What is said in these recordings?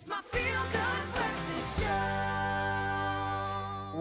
It's my feel-good breakfast show.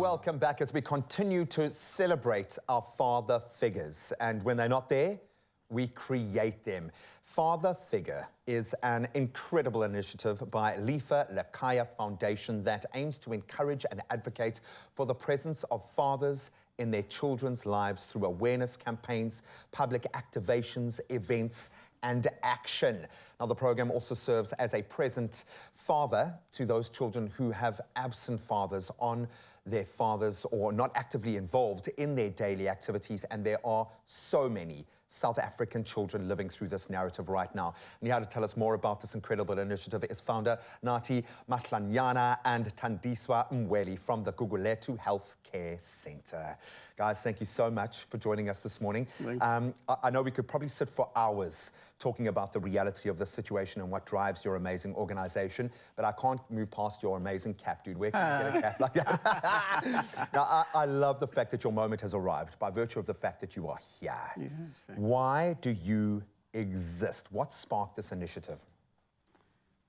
Welcome back as we continue to celebrate our father figures. And when they're not there, we create them. Father Figure is an incredible initiative by Lifa Lekaya Foundation that aims to encourage and advocate for the presence of fathers in their children's lives through awareness campaigns, public activations, events, and action. Now, the program also serves as a present father to those children who have absent fathers on their fathers or not actively involved in their daily activities, and there are so many South African children living through this narrative right now. And here to tell us more about this incredible initiative is founder Nathi Matlanyana and Tandiswa Mweli from the Gugulethu Healthcare Centre. Guys, thank you so much for joining us this morning. I know we could probably sit for hours talking about the reality of this situation and what drives your amazing organization, but I can't move past your amazing cap, dude. Where can you get a cap like that? Now, I love the fact that your moment has arrived by virtue of the fact that you are here. Yes, thank you. Why do you exist? What sparked this initiative?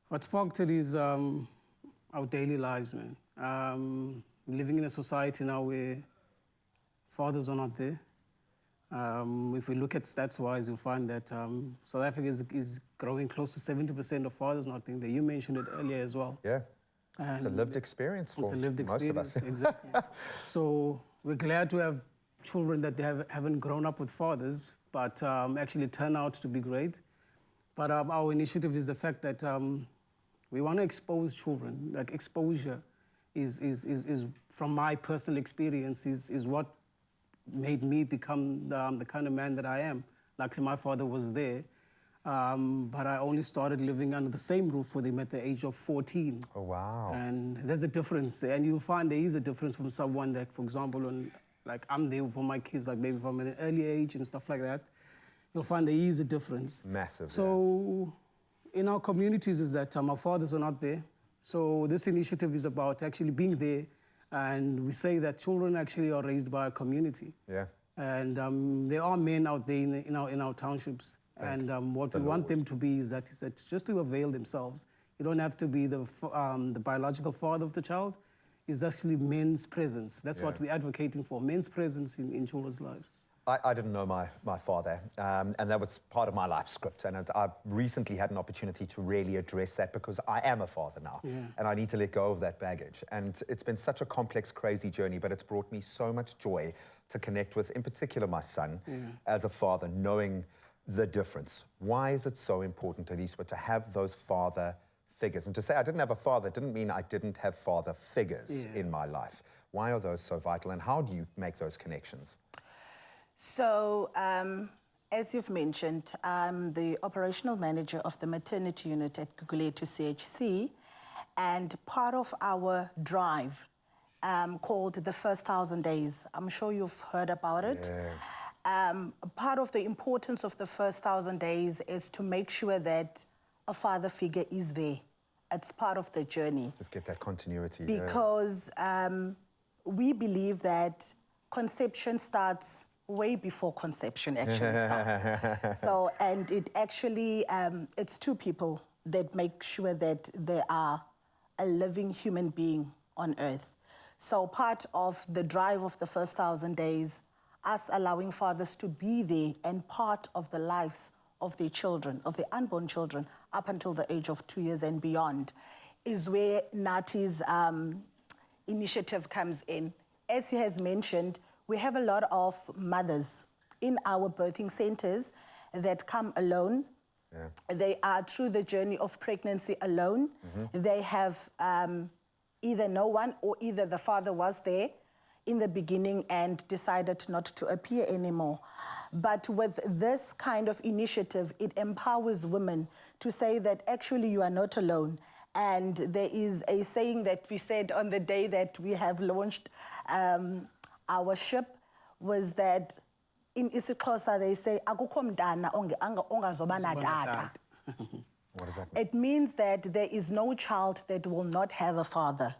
What sparked it is our daily lives, man. Living in a society now where fathers are not there. If we look at stats-wise, you'll find that South Africa is growing close to 70% of fathers not being there. You mentioned it earlier as well. Yeah, it's a lived experience for most of us. Exactly. So we're glad to have children that haven't grown up with fathers, but actually turn out to be great. But our initiative is the fact that we want to expose children. Like exposure is from my personal experience, is what made me become the kind of man that I am. Luckily, my father was there, but I only started living under the same roof with him at the age of 14. Oh, wow. And there's a difference, and you'll find there is a difference from someone that, for example, like I'm there for my kids, like maybe from an early age and stuff like that. You'll find there is a difference. Massive. So in our communities is that our fathers are not there. So this initiative is about actually being there. And we say that children actually are raised by a community. Yeah. And there are men out there in our townships. And what we want them to be is that just to avail themselves. You don't have to be the biological father of the child. It's actually men's presence. That's what we're advocating for, men's presence in children's lives. I didn't know my father, and that was part of my life script. And I recently had an opportunity to really address that because I am a father now, and I need to let go of that baggage. And it's been such a complex, crazy journey, but it's brought me so much joy to connect with, in particular, my son as a father, knowing the difference. Why is it so important, Tandiswa, to have those father figures? And to say I didn't have a father didn't mean I didn't have father figures in my life. Why are those so vital, and how do you make those connections? So, as you've mentioned, I'm the operational manager of the maternity unit at Gugulethu CHC, and part of our drive called the First 1,000 Days, I'm sure you've heard about it. Yeah. Part of the importance of the First 1,000 Days is to make sure that a father figure is there. It's part of the journey. Just get that continuity. Because we believe that conception starts way before conception actually starts. So, and it actually, it's two people that make sure that they are a living human being on earth. So part of the drive of the First 1,000 Days, us allowing fathers to be there and part of the lives of their children, of their unborn children, up until the age of 2 years and beyond, is where Nathi's initiative comes in. As he has mentioned, we have a lot of mothers in our birthing centers that come alone. They are through the journey of pregnancy alone. They have either no one or either the father was there in the beginning and decided not to appear anymore. But with this kind of initiative, it empowers women to say that actually you are not alone. And there is a saying that we said on the day that we have launched our ship, was that in isiXhosa they say, akukho mntana ongazoba natata. What does that mean? It means that there is no child that will not have a father.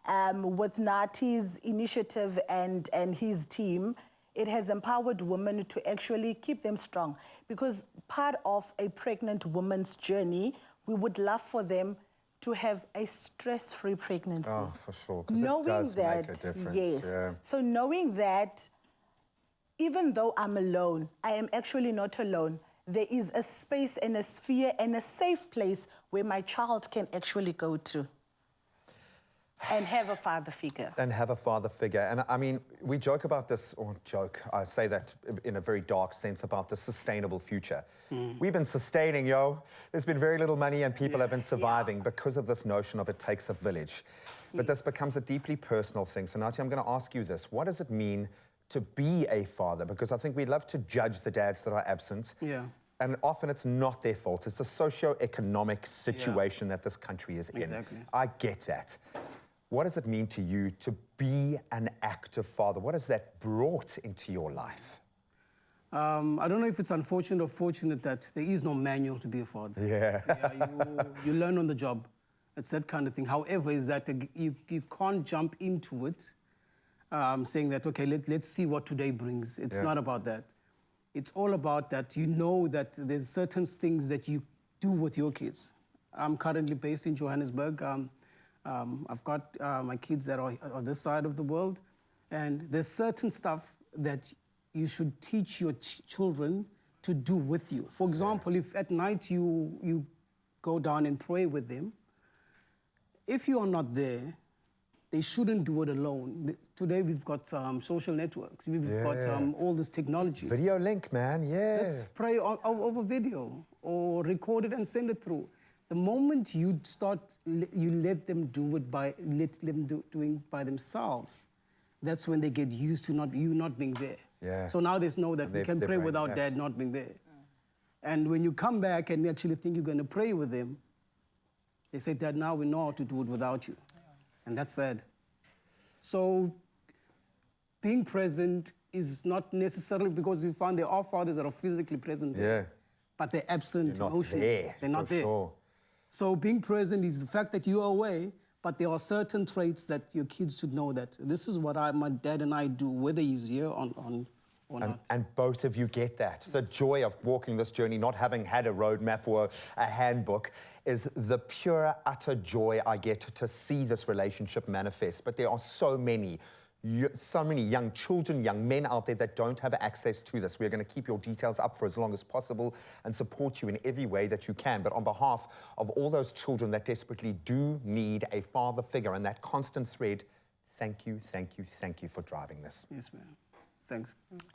With Nathi's initiative and his team, it has empowered women to actually keep them strong. Because part of a pregnant woman's journey, we would love for them to have a stress-free pregnancy. Oh, for sure. 'Cause Knowing it does that, make a difference. yes. Yeah. So knowing that, even though I'm alone, I am actually not alone. There is a space and a sphere and a safe place where my child can actually go to and have a father figure. And have a father figure. And I mean, we joke about this, or joke, I say that in a very dark sense, about the sustainable future. We've been sustaining, yo. There's been very little money and people have been surviving because of this notion of it takes a village. But this becomes a deeply personal thing. So Nathi, I'm going to ask you this. What does it mean to be a father? Because I think we love to judge the dads that are absent. Yeah. And often it's not their fault. It's the socio-economic situation that this country is in. Exactly. I get that. What does it mean to you to be an active father? What has that brought into your life? I don't know if it's unfortunate or fortunate that there is no manual to be a father. Yeah. You learn on the job. It's that kind of thing. However, is that you can't jump into it saying that, okay, let's see what today brings. It's not about that. It's all about that you know that there's certain things that you do with your kids. I'm currently based in Johannesburg. I've got my kids that are on this side of the world, and there's certain stuff that you should teach your children to do with you. For example, if at night you go down and pray with them, if you are not there, they shouldn't do it alone. Today we've got social networks. We've got all this technology. Video link, man, Let's pray over video or record it and send it through. The moment you let them do it doing by themselves, that's when they get used to you not being there. Yeah. So now they know that we can pray without dad not being there. And when you come back and you actually think you're going to pray with them, they say, Dad, now we know how to do it without you. And that's sad. So being present is not necessarily because you find there are fathers that are physically present there, but they're absent emotionally. They're not there. Sure. So being present is the fact that you are away, but there are certain traits that your kids should know that this is what my dad and I do, whether he's here or not. And both of you get that. The joy of walking this journey, not having had a roadmap or a handbook, is the pure, utter joy I get to see this relationship manifest. But there are so many young children, young men out there that don't have access to this. We're going to keep your details up for as long as possible and support you in every way that you can. But on behalf of all those children that desperately do need a father figure and that constant thread, thank you, thank you, thank you for driving this. Yes, ma'am. Thanks.